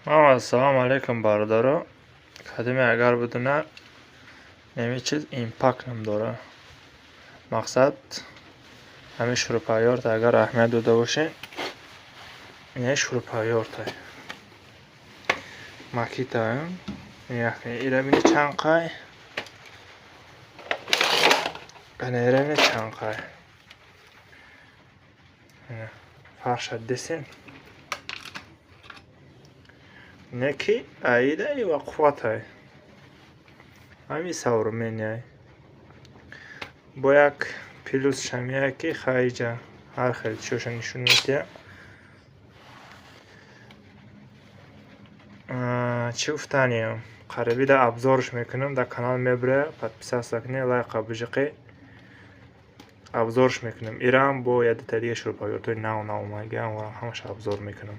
Assalomu alaykum barodaro. Qadimi agar بدونه نمی چیز ایمپاکت هم داره. مقصد همین شروپایورت اگر اهمیت داده باشین اینه شروپایورت ماکیتا هم ایره بینی چند قای ایره بینی چند قای فرشت دسین نکی ایده ای و قوت های همین سورمینی های با یک پیلوس شمیه که خیجه هر خیلی چوش نشون میده. چی گفتنیم قریبی ده ابزارش میکنم در کانال میبره پس کنه لایک بجقی ابزارش میکنم ایران با یاد تریه شروپایورتوی نو مگه همش ابزار میکنم.